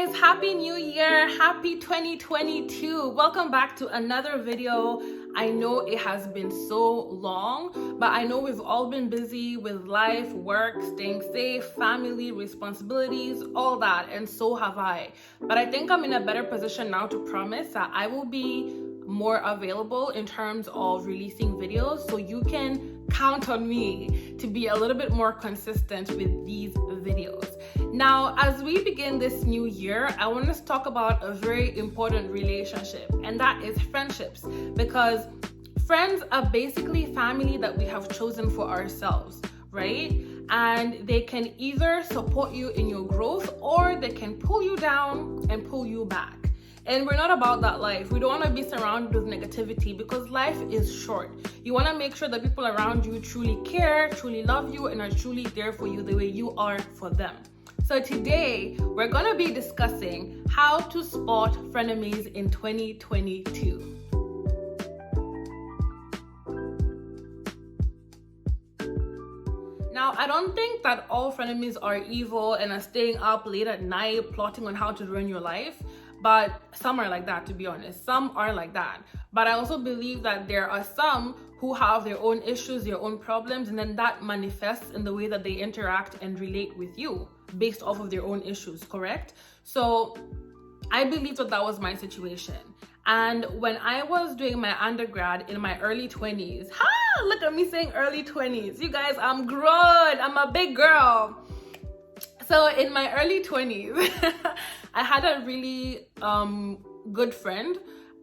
guys, happy new year, happy 2022. Welcome back to another video. I know it has been so long, but I know we've all been busy with life, work, staying safe, family, responsibilities, all that, and so have I. But I think I'm in a better position now to promise that I will be more available in terms of releasing videos, so you can count on me to be a little bit more consistent with these videos. Now, as we begin this new year, I want us to talk about a very important relationship, and that is friendships, because friends are basically family that we have chosen for ourselves, right? And they can either support you in your growth or they can pull you down and pull you back. And we're not about that life. We don't want to be surrounded with negativity because life is short. You want to make sure that people around you truly care, truly love you, and are truly there for you the way you are for them. So today, we're going to be discussing how to spot frenemies in 2022. Now, I don't think that all frenemies are evil and are staying up late at night plotting on how to ruin your life. But some are like that, to be honest. Some are like that. But I also believe that there are some who have their own issues, their own problems, and then that manifests in the way that they interact and relate with you based off of their own issues, correct? So I believe that that was my situation. And when I was doing my undergrad in my early 20s, look at me saying early 20s. You guys, I'm grown. I'm a big girl. So in my early 20s, I had a really good friend.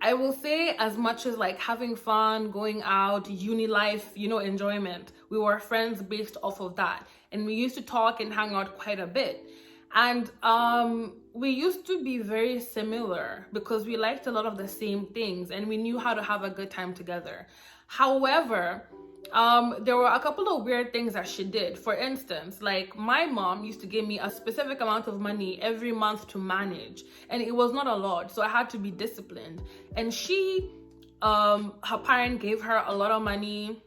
I will say, as much as like having fun, going out, uni life, enjoyment. We were friends based off of that. And we used to talk and hang out quite a bit. And we used to be very similar because we liked a lot of the same things and we knew how to have a good time together. However, there were a couple of weird things that she did. For instance, like my mom used to give me a specific amount of money every month to manage, and it was not a lot, so I had to be disciplined. And she, her parent gave her a lot of money.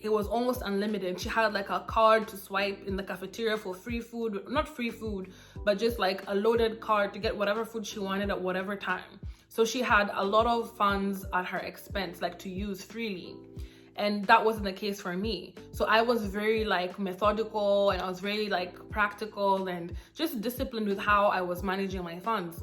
It was almost unlimited. She had like a card to swipe in the cafeteria for free food, not free food, but just like a loaded card to get whatever food she wanted at whatever time. So she had a lot of funds at her expense, like to use freely. And that wasn't the case for me. So I was very like methodical and I was very like practical and just disciplined with how I was managing my funds.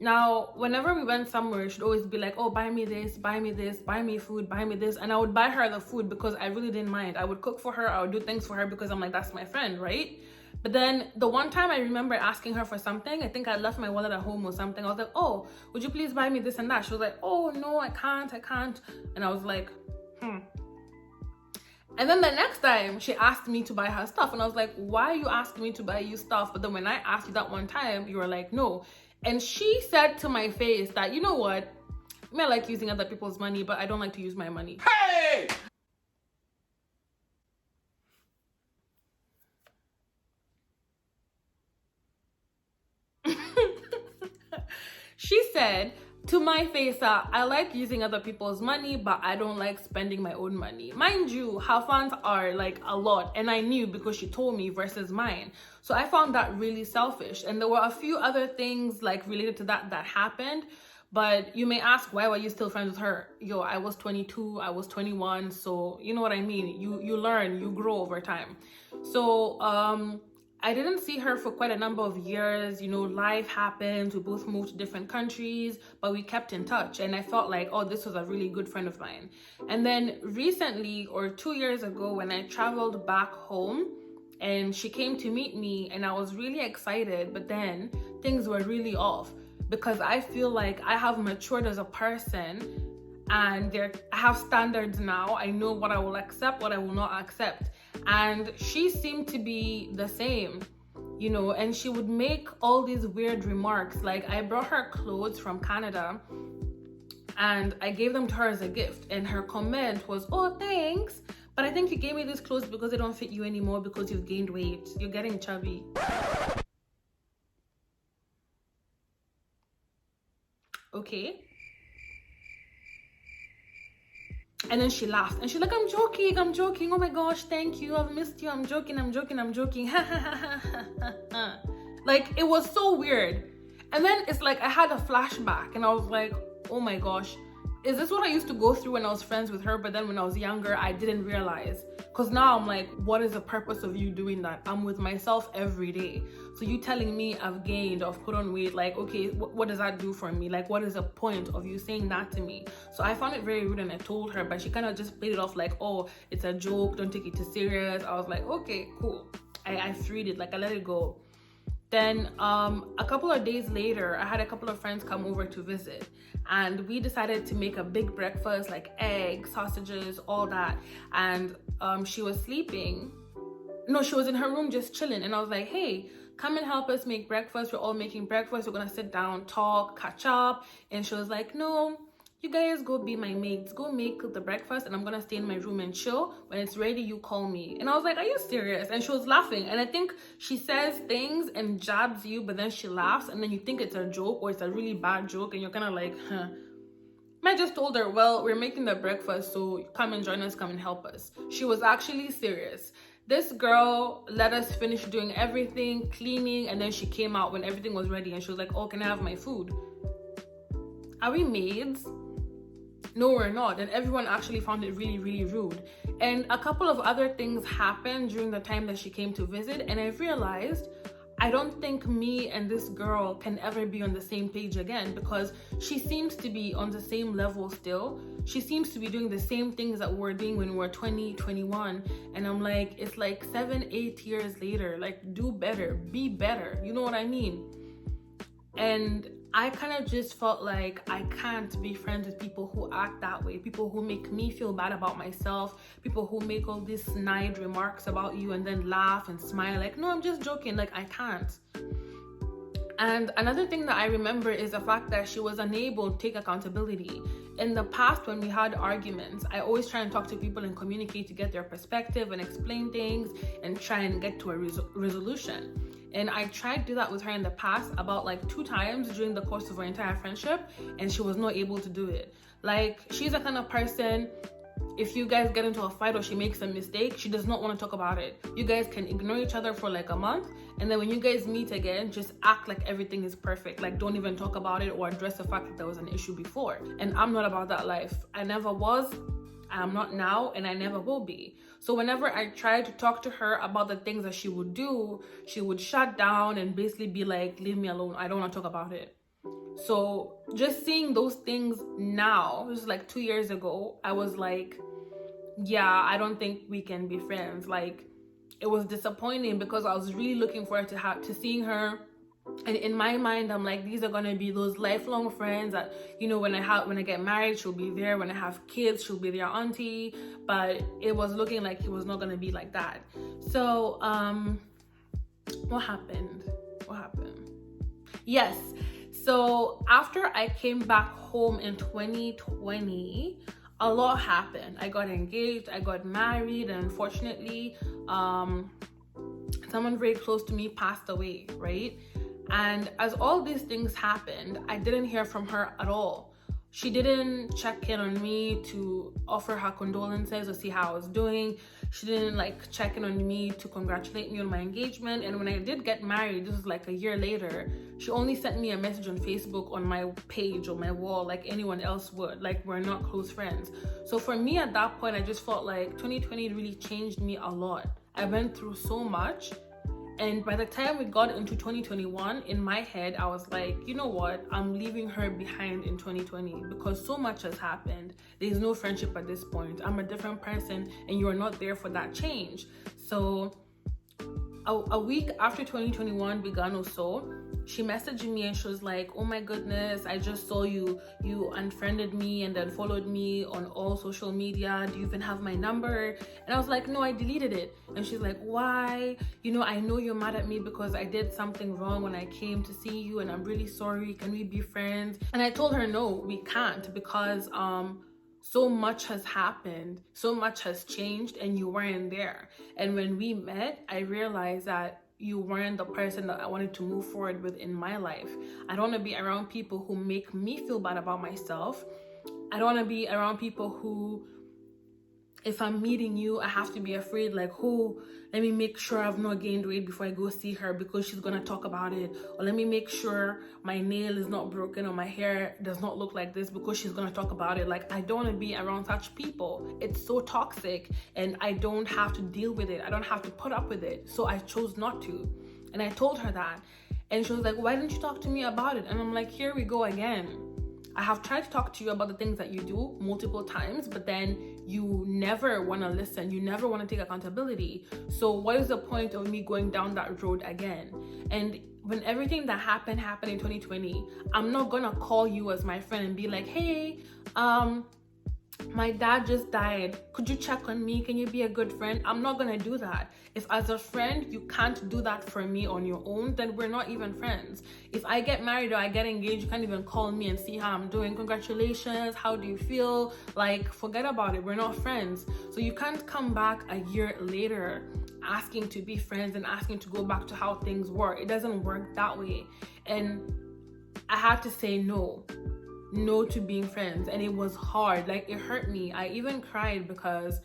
Now, whenever we went somewhere, she'd always be like, oh, buy me this, buy me this, buy me food, buy me this. And I would buy her the food because I really didn't mind. I would cook for her. I would do things for her because I'm like, that's my friend, right? But then the one time I remember asking her for something, I think I left my wallet at home or something. I was like, oh, would you please buy me this and that? She was like, oh, no, I can't. And I was like, And then the next time she asked me to buy her stuff and I was like, why are you asking me to buy you stuff? But then when I asked you that one time, you were like, no. And she said to my face that, you know what? I mean, I like using other people's money, but I don't like to use my money. Hey! She said to my face that I like using other people's money, but I don't like spending my own money. Mind you, her funds are like a lot, and I knew because she told me versus mine. So I found that really selfish. And there were a few other things like related to that happened. But you may ask, why were you still friends with her? Yo, I was 22, I was 21. So you know what I mean? You learn, you grow over time. So I didn't see her for quite a number of years. Life happens. We both moved to different countries, but we kept in touch. And I felt like, oh, this was a really good friend of mine. And then recently, or 2 years ago, when I traveled back home and she came to meet me and I was really excited, but then things were really off because I feel like I have matured as a person and I have standards now. I know what I will accept, what I will not accept. And she seemed to be the same, and she would make all these weird remarks. Like I brought her clothes from Canada and I gave them to her as a gift. And her comment was, oh, thanks. But I think you gave me these clothes because they don't fit you anymore because you've gained weight. You're getting chubby. Okay. And then she laughed and she's like, I'm joking. Oh my gosh, thank you. I've missed you. I'm joking. Like, it was so weird. And then it's like I had a flashback and I was like, oh my gosh, is this what I used to go through when I was friends with her? But then when I was younger, I didn't realize. Because now I'm like, what is the purpose of you doing that? I'm with myself every day. So you telling me I've gained, I've put on weight, like, okay, what does that do for me? Like, what is the point of you saying that to me? So I found it very rude and I told her, but she kind of just played it off like, oh, it's a joke, don't take it too serious. I was like, okay, cool. I freed it, like I let it go. Then a couple of days later, I had a couple of friends come over to visit, and we decided to make a big breakfast, like eggs, sausages, all that. And she was sleeping. No, she was in her room just chilling. And I was like, hey, come and help us make breakfast. We're all making breakfast. We're gonna sit down, talk, catch up. And she was like, no, you guys go be my mates, go make the breakfast, and I'm gonna stay in my room and chill. When it's ready, you call me. And I was like, are you serious? And she was laughing. And I think she says things and jabs you, but then she laughs, and then you think it's a joke or it's a really bad joke, and you're kind of like, huh. I just told her, well, we're making the breakfast, so come and join us, come and help us. She was actually serious. This girl let us finish doing everything, cleaning, and then she came out when everything was ready, and she was like, oh, can I have my food? Are we maids? No, we're not. And everyone actually found it really, really rude. And a couple of other things happened during the time that she came to visit, and I realized I don't think me and this girl can ever be on the same page again, because she seems to be on the same level still. She seems to be doing the same things that we were doing when we were 20, 21. And I'm like, it's like 7, 8 years later, like, do better, be better. You know what I mean? And I kind of just felt like I can't be friends with people who act that way, people who make me feel bad about myself, people who make all these snide remarks about you and then laugh and smile like, no, I'm just joking. Like, I can't. And another thing that I remember is the fact that she was unable to take accountability. In the past, when we had arguments, I always try and talk to people and communicate to get their perspective and explain things and try and get to a resolution. And I tried to do that with her in the past about like 2 times during the course of our entire friendship, and she was not able to do it. Like, she's the kind of person, if you guys get into a fight or she makes a mistake, she does not want to talk about it. You guys can ignore each other for like a month, and then when you guys meet again, just act like everything is perfect. Like, don't even talk about it or address the fact that there was an issue before. And I'm not about that life. I never was, I'm not now, and I never will be. So whenever I tried to talk to her about the things that she would do, she would shut down and basically be like, leave me alone, I don't want to talk about it. So just seeing those things now, this is like 2 years ago, I was like, yeah, I don't think we can be friends. Like, it was disappointing because I was really looking forward to seeing her. And in my mind, I'm like, these are gonna be those lifelong friends that, you know, when I get married, she'll be there. When I have kids, she'll be their auntie. But it was looking like it was not gonna be like that. So what happened? Yes. So after I came back home in 2020, a lot happened. I got engaged, I got married, and unfortunately, someone very close to me passed away, right? And as all these things happened, I didn't hear from her at all. She didn't check in on me to offer her condolences or see how I was doing. She didn't like check in on me to congratulate me on my engagement. And when I did get married, this was like a year later, she only sent me a message on Facebook on my page or my wall like anyone else would. Like, we're not close friends. So for me at that point, I just felt like 2020 really changed me a lot. I went through so much. And by the time we got into 2021, in my head, I was like, you know what? I'm leaving her behind in 2020 because so much has happened. There's no friendship at this point. I'm a different person and you're not there for that change. So a week after 2021 began or so, she messaged me and she was like, oh my goodness, I just saw you unfriended me and then followed me on all social media. Do you even have my number? And I was like, no, I deleted it. And she's like, why? You know, I know you're mad at me because I did something wrong when I came to see you and I'm really sorry. Can we be friends? And I told her, no, we can't, because so much has happened, so much has changed, and you weren't there. And when we met, I realized that you weren't the person that I wanted to move forward with in my life. I don't want to be around people who make me feel bad about myself. I don't want to be around people who if I'm meeting you, I have to be afraid, like, oh, let me make sure I've not gained weight before I go see her because she's gonna talk about it. Or let me make sure my nail is not broken or my hair does not look like this because she's gonna talk about it. Like, I don't want to be around such people. It's so toxic and I don't have to deal with it. I don't have to put up with it. So I chose not to. And I told her that. And she was like, why didn't you talk to me about it? And I'm like, here we go again. I have tried to talk to you about the things that you do multiple times, but then you never want to listen. You never want to take accountability. So what is the point of me going down that road again? And when everything that happened in 2020, I'm not going to call you as my friend and be like, hey, my dad just died. Could you check on me? Can you be a good friend? I'm not gonna do that. If as a friend, you can't do that for me on your own, then we're not even friends. If I get married or I get engaged, you can't even call me and see how I'm doing. Congratulations, how do you feel? Like, forget about it. We're not friends. So you can't come back a year later asking to be friends and asking to go back to how things were. It doesn't work that way. And I had to say no to being friends, and it was hard. Like, it hurt me. I even cried because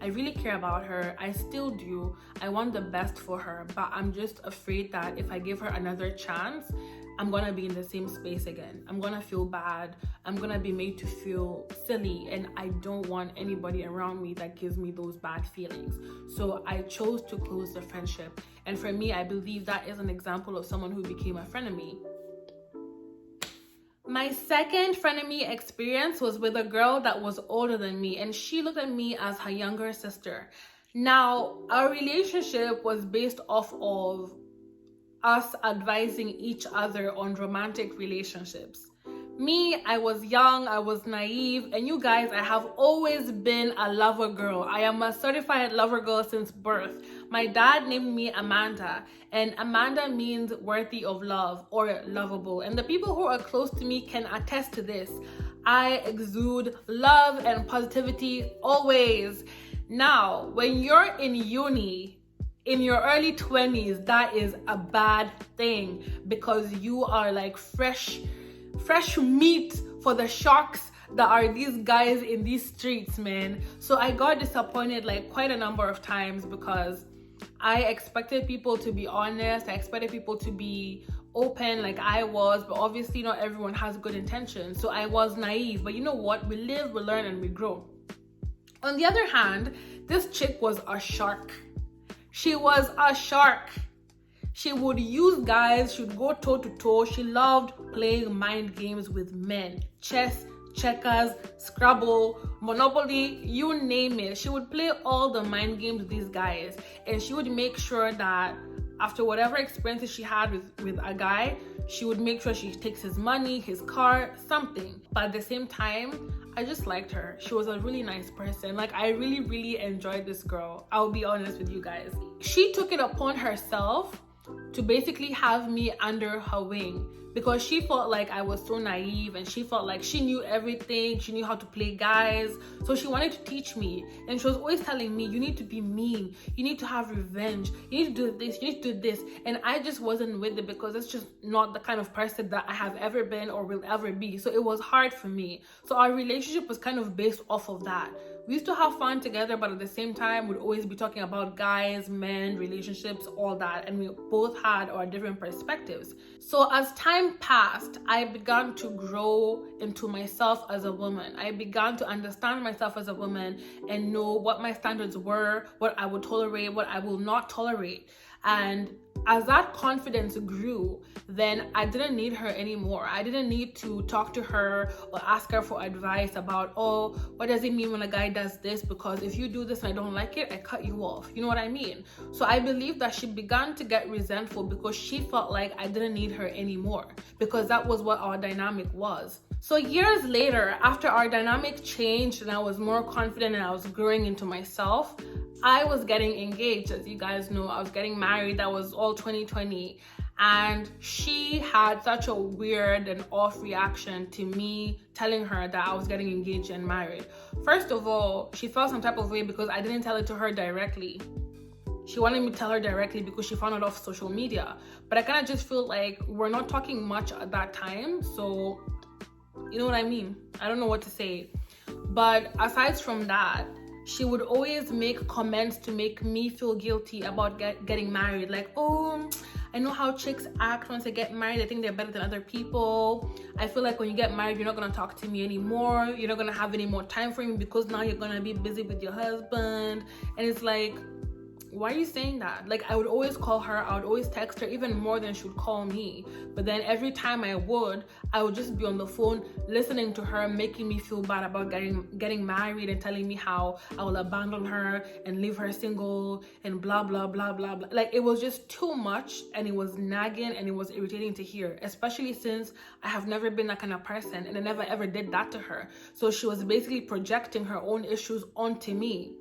I really care about her. I still do. I want the best for her, but I'm just afraid that if I give her another chance, I'm gonna be in the same space again. I'm gonna feel bad. I'm gonna be made to feel silly, and I don't want anybody around me that gives me those bad feelings. So I chose to close the friendship. And for me, I believe that is an example of someone who became a frenemy. My second frenemy experience was with a girl that was older than me, and she looked at me as her younger sister. Now, our relationship was based off of us advising each other on romantic relationships. Me, I was young, I was naive, and you guys, I have always been a lover girl. I am a certified lover girl since birth. My dad named me Amanda, and Amanda means worthy of love or lovable. And the people who are close to me can attest to this. I exude love and positivity always. Now, when you're in uni, in your early 20s, that is a bad thing because you are like fresh meat for the sharks that are these guys in these streets, man. So I got disappointed like quite a number of times because I expected people to be honest. I expected people to be open like I was, but obviously not everyone has good intentions. So I was naive, but you know what? We live, we learn, and we grow. On the other hand, this chick was a shark. She was a shark. She would use guys, she would go toe to toe. She loved playing mind games with men. Chess, checkers, Scrabble, Monopoly, you name it. She would play all the mind games with these guys. And she would make sure that after whatever experiences she had with a guy, she would make sure she takes his money, his car, something. But at the same time, I just liked her. She was a really nice person. Like, I really, really enjoyed this girl. I'll be honest with you guys. She took it upon herself to basically have me under her wing because she felt like I was so naive and she felt like she knew everything. She knew how to play guys. So she wanted to teach me. And she was always telling me, you need to be mean. You need to have revenge. You need to do this. You need to do this. And I just wasn't with it because it's just not the kind of person that I have ever been or will ever be. So it was hard for me. So our relationship was kind of based off of that. We used to have fun together, but at the same time, we'd always be talking about guys, men, relationships, all that. And we both had our different perspectives. So as time passed, I began to grow into myself as a woman. I began to understand myself as a woman and know what my standards were, what I would tolerate, what I will not tolerate. And as that confidence grew, then I didn't need her anymore. I didn't need to talk to her or ask her for advice about, oh, what does it mean when a guy does this? Because if you do this and I don't like it, I cut you off. You know what I mean? So I believe that she began to get resentful because she felt like I didn't need her anymore because that was what our dynamic was. So years later, after our dynamic changed and I was more confident and I was growing into myself, I was getting engaged. As you guys know, I was getting married. That was all 2020. And she had such a weird and off reaction to me telling her that I was getting engaged and married. First of all, she felt some type of way because I didn't tell it to her directly. She wanted me to tell her directly because she found it off social media. But I kind of just feel like we're not talking much at that time. So, you know what I mean? I don't know what to say. But aside from that, she would always make comments to make me feel guilty about getting married. Like, oh, I know how chicks act once they get married. They think they're better than other people. I feel like when you get married, you're not going to talk to me anymore. You're not going to have any more time for me because now you're going to be busy with your husband. And it's like, why are you saying that? Like, I would always call her, I would always text her, even more than she would call me. But then every time I would just be on the phone listening to her, making me feel bad about getting married and telling me how I will abandon her and leave her single and blah blah blah blah blah. Like, it was just too much, and it was nagging and it was irritating to hear, especially since I have never been that kind of person and I never ever did that to her. So she was basically projecting her own issues onto me.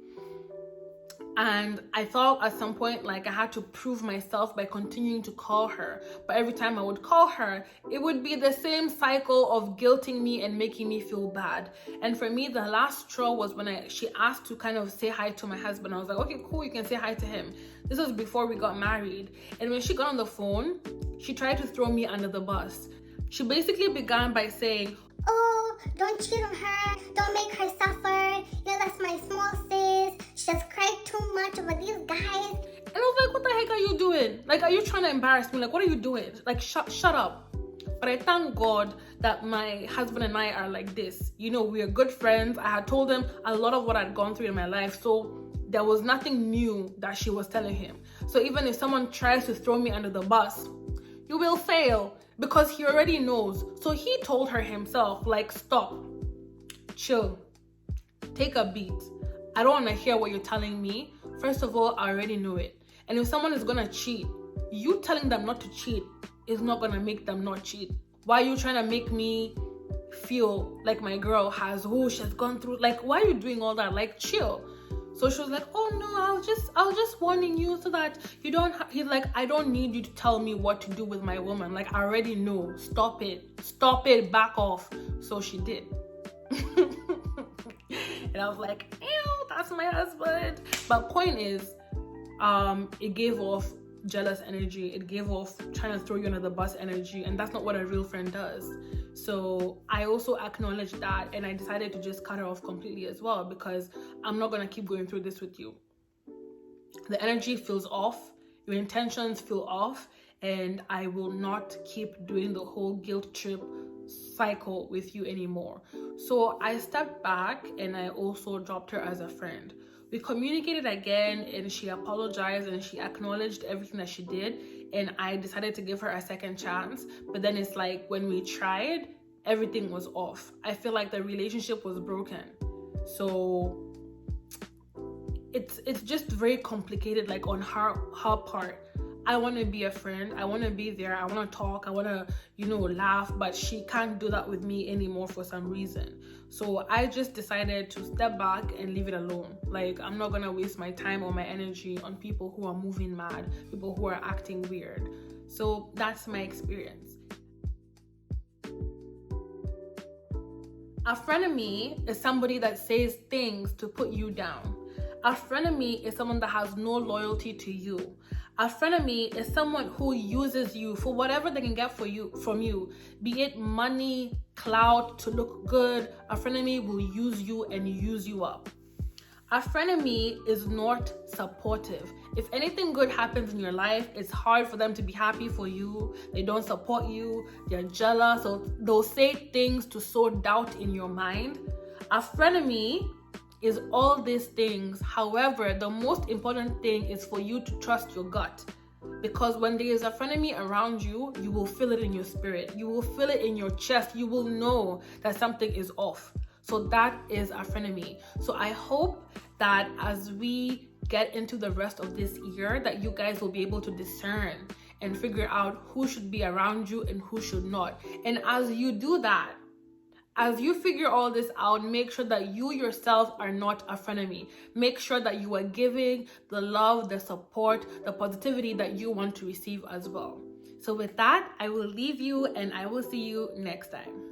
And I thought at some point, like, I had to prove myself by continuing to call her. But every time I would call her, it would be the same cycle of guilting me and making me feel bad. And for me, the last straw was when she asked to kind of say hi to my husband. I was like, okay, cool, you can say hi to him. This was before we got married. And when she got on the phone, she tried to throw me under the bus. She basically began by saying, oh, don't cheat on her, don't make her suffer, you know, that's my small sis, she just cried too much over these guys. And I was like, what the heck are you doing? Like, are you trying to embarrass me? Like, what are you doing? Like, shut up. But I thank God that my husband and I are like this. You know, we are good friends. I had told him a lot of what I'd gone through in my life, so there was nothing new that she was telling him. So even if someone tries to throw me under the bus, you will fail, because he already knows. So he told her himself, like, stop, chill, take a beat. I don't want to hear what you're telling me. First of all, I already know it. And if someone is going to cheat, you telling them not to cheat is not going to make them not cheat. Why are you trying to make me feel like my girl she's gone through, like, why are you doing all that? Like, chill. So she was like, oh no, I was just warning you so that you don't, he's like, I don't need you to tell me what to do with my woman. Like, I already know. Stop it, back off. So she did. And I was like, ew, that's my husband. But point is, it gave off jealous energy. It gave off trying to throw you under the bus energy. And that's not what a real friend does. So I also acknowledged that, and I decided to just cut her off completely as well, because I'm not going to keep going through this with you. The energy feels off, your intentions feel off, and I will not keep doing the whole guilt trip cycle with you anymore. So I stepped back and I also dropped her as a friend. We communicated again, and she apologized and she acknowledged everything that she did, and I decided to give her a second chance. But then it's like, when we tried, everything was off. I feel like the relationship was broken. So it's just very complicated, like, on her part. I want to be a friend, I want to be there, I want to talk, I want to, laugh, but she can't do that with me anymore for some reason. So I just decided to step back and leave it alone. Like, I'm not gonna waste my time or my energy on people who are moving mad, people who are acting weird. So that's my experience. A frenemy is somebody that says things to put you down. A frenemy is someone that has no loyalty to you. A frenemy is someone who uses you for whatever they can get from you, be it money, clout, to look good. A frenemy will use you and use you up. A frenemy is not supportive. If anything good happens in your life, it's hard for them to be happy for you. They don't support you. They're jealous. So they'll say things to sow doubt in your mind. A frenemy is all these things. However, the most important thing is for you to trust your gut. Because when there is a frenemy around you, you will feel it in your spirit. You will feel it in your chest. You will know that something is off. So that is a frenemy. So I hope that as we get into the rest of this year, that you guys will be able to discern and figure out who should be around you and who should not. And as you do that, as you figure all this out, make sure that you yourself are not a frenemy. Make sure that you are giving the love, the support, the positivity that you want to receive as well. So with that, I will leave you and I will see you next time.